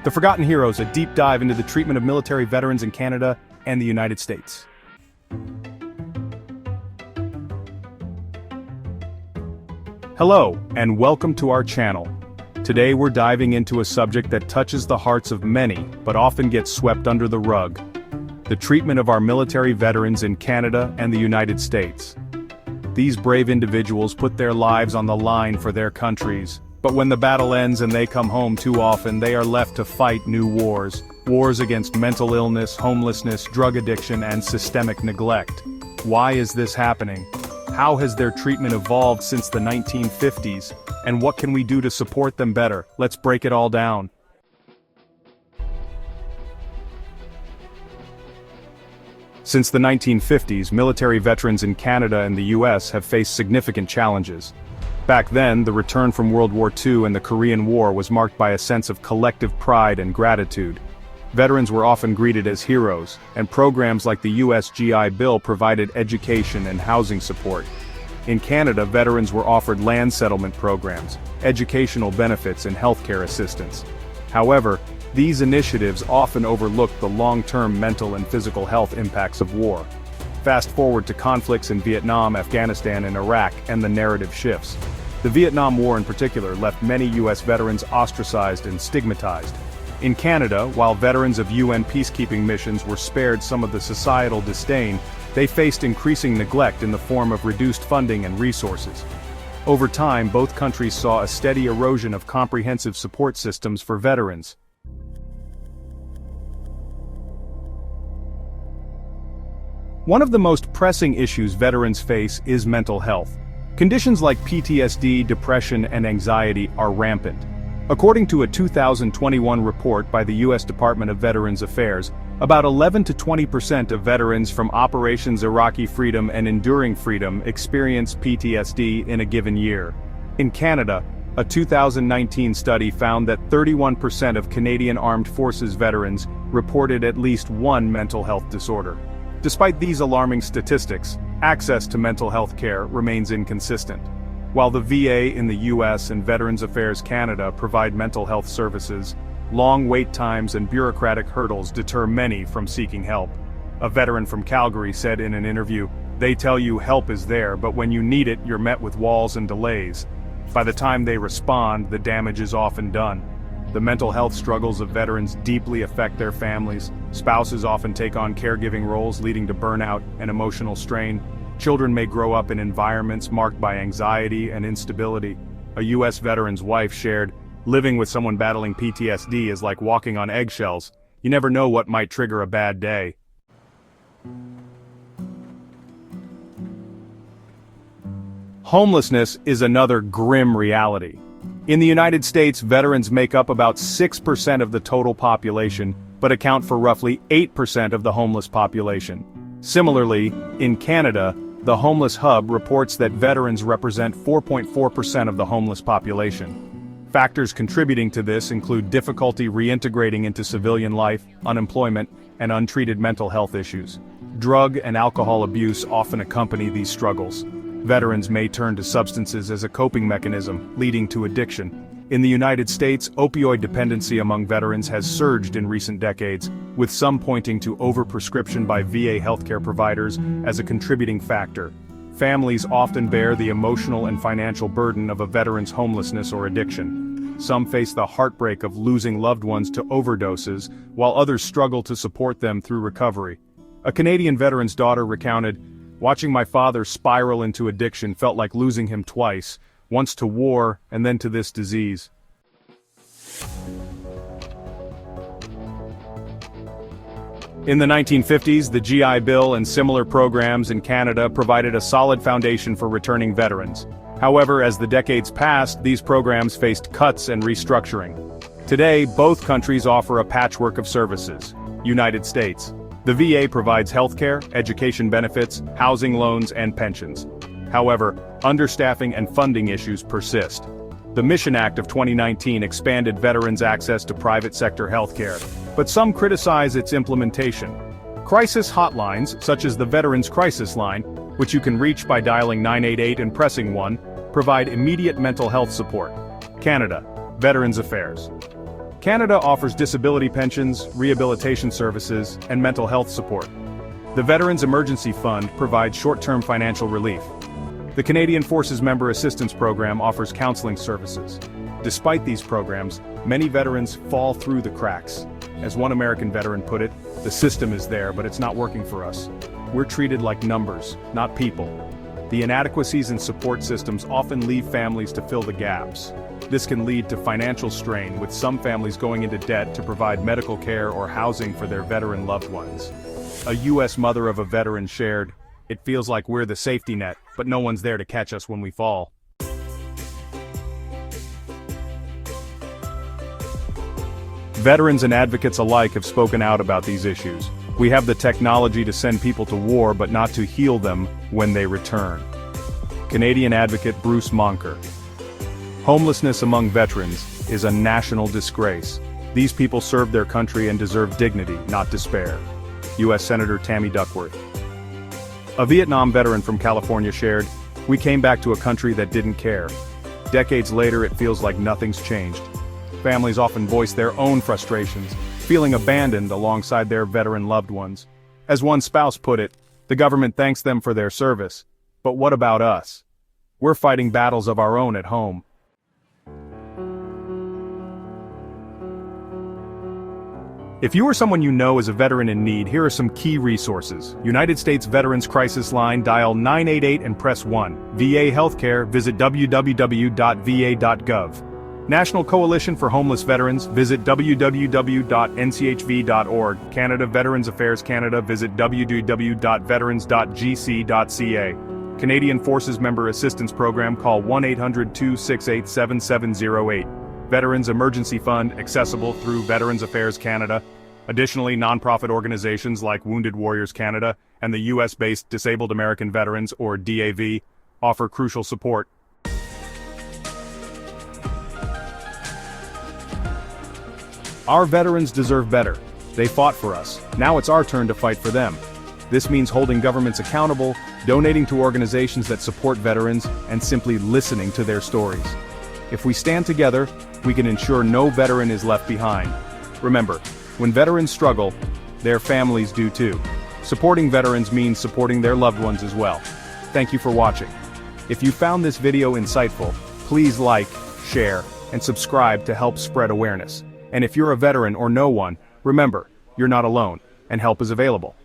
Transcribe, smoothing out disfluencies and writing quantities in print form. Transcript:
The Forgotten Heroes, a deep dive into the treatment of military veterans in Canada and the United States. Hello, and welcome to our channel. Today we're diving into a subject that touches the hearts of many, but often gets swept under the rug. The treatment of our military veterans in Canada and the United States. These brave individuals put their lives on the line for their countries, but when the battle ends and they come home too often, they are left to fight new wars. Wars against mental illness, homelessness, drug addiction, and systemic neglect. Why is this happening? How has their treatment evolved since the 1950s? And what can we do to support them better? Let's break it all down. Since the 1950s, military veterans in Canada and the US have faced significant challenges. Back then, the return from World War II and the Korean War was marked by a sense of collective pride and gratitude. Veterans were often greeted as heroes, and programs like the US GI Bill provided education and housing support. In Canada, veterans were offered land settlement programs, educational benefits, and healthcare assistance. However, these initiatives often overlooked the long-term mental and physical health impacts of war. Fast forward to conflicts in Vietnam, Afghanistan, and Iraq, and the narrative shifts. The Vietnam War in particular left many US veterans ostracized and stigmatized. In Canada, while veterans of UN peacekeeping missions were spared some of the societal disdain, they faced increasing neglect in the form of reduced funding and resources. Over time, both countries saw a steady erosion of comprehensive support systems for veterans. One of the most pressing issues veterans face is mental health. Conditions like PTSD, depression, and anxiety are rampant. According to a 2021 report by the U.S. Department of Veterans Affairs, about 11 to 20% of veterans from Operations Iraqi Freedom and Enduring Freedom experience PTSD in a given year. In Canada, a 2019 study found that 31% of Canadian Armed Forces veterans reported at least one mental health disorder. Despite these alarming statistics, access to mental health care remains inconsistent. While the VA in the US and Veterans Affairs Canada provide mental health services, long wait times and bureaucratic hurdles deter many from seeking help. A veteran from Calgary said in an interview, "They tell you help is there, but when you need it, you're met with walls and delays. By the time they respond, the damage is often done." The mental health struggles of veterans deeply affect their families. Spouses often take on caregiving roles, leading to burnout and emotional strain. Children may grow up in environments marked by anxiety and instability. A U.S. veteran's wife shared, "Living with someone battling PTSD is like walking on eggshells. You never know what might trigger a bad day." Homelessness is another grim reality. In the United States, veterans make up about 6% of the total population, but account for roughly 8% of the homeless population. Similarly, in Canada, the Homeless Hub reports that veterans represent 4.4% of the homeless population. Factors contributing to this include difficulty reintegrating into civilian life, unemployment, and untreated mental health issues. Drug and alcohol abuse often accompany these struggles. Veterans may turn to substances as a coping mechanism, leading to addiction. In the United States, opioid dependency among veterans has surged in recent decades, with some pointing to overprescription by VA healthcare providers as a contributing factor. Families often bear the emotional and financial burden of a veteran's homelessness or addiction. Some face the heartbreak of losing loved ones to overdoses, while others struggle to support them through recovery. A Canadian veteran's daughter recounted, "Watching my father spiral into addiction felt like losing him twice, once to war and then to this disease." In the 1950s, the GI Bill and similar programs in Canada provided a solid foundation for returning veterans. However, as the decades passed, these programs faced cuts and restructuring. Today, both countries offer a patchwork of services. United States. The VA provides healthcare, education benefits, housing loans, and pensions. However, understaffing and funding issues persist. The Mission Act of 2019 expanded veterans' access to private sector healthcare, but some criticize its implementation. Crisis hotlines, such as the Veterans Crisis Line, which you can reach by dialing 988 and pressing 1, provide immediate mental health support. Canada, Veterans Affairs. Canada offers disability pensions, rehabilitation services, and mental health support. The Veterans Emergency Fund provides short-term financial relief. The Canadian Forces Member Assistance Program offers counseling services. Despite these programs, many veterans fall through the cracks. As one American veteran put it, "The system is there, but it's not working for us. We're treated like numbers, not people." The inadequacies in support systems often leave families to fill the gaps. This can lead to financial strain, with some families going into debt to provide medical care or housing for their veteran loved ones. A U.S. mother of a veteran shared, "It feels like we're the safety net, but no one's there to catch us when we fall." Veterans and advocates alike have spoken out about these issues. We have the technology to send people to war but not to heal them when they return. Canadian advocate Bruce Monker. Homelessness among veterans is a national disgrace. These people served their country and deserve dignity, not despair. U.S. Senator Tammy Duckworth. A Vietnam veteran from California shared, "We came back to a country that didn't care. Decades later it feels like nothing's changed." Families often voice their own frustrations, feeling abandoned alongside their veteran loved ones. As one spouse put it, "The government thanks them for their service. But what about us? We're fighting battles of our own at home." If you or someone you know is a veteran in need, here are some key resources. United States Veterans Crisis Line, dial 988 and press 1. VA Healthcare, visit www.va.gov. National Coalition for Homeless Veterans, visit www.nchv.org. Canada Veterans Affairs Canada, visit www.veterans.gc.ca. Canadian Forces Member Assistance Program, call 1-800-268-7708. Veterans Emergency Fund, accessible through Veterans Affairs Canada. Additionally, nonprofit organizations like Wounded Warriors Canada and the US-based Disabled American Veterans, or DAV, offer crucial support. Our veterans deserve better. They fought for us. Now it's our turn to fight for them. This means holding governments accountable, donating to organizations that support veterans, and simply listening to their stories. If we stand together, we can ensure no veteran is left behind. Remember, when veterans struggle, their families do too. Supporting veterans means supporting their loved ones as well. Thank you for watching. If you found this video insightful, please like, share, and subscribe to help spread awareness. And if you're a veteran or know one, remember, you're not alone, and help is available.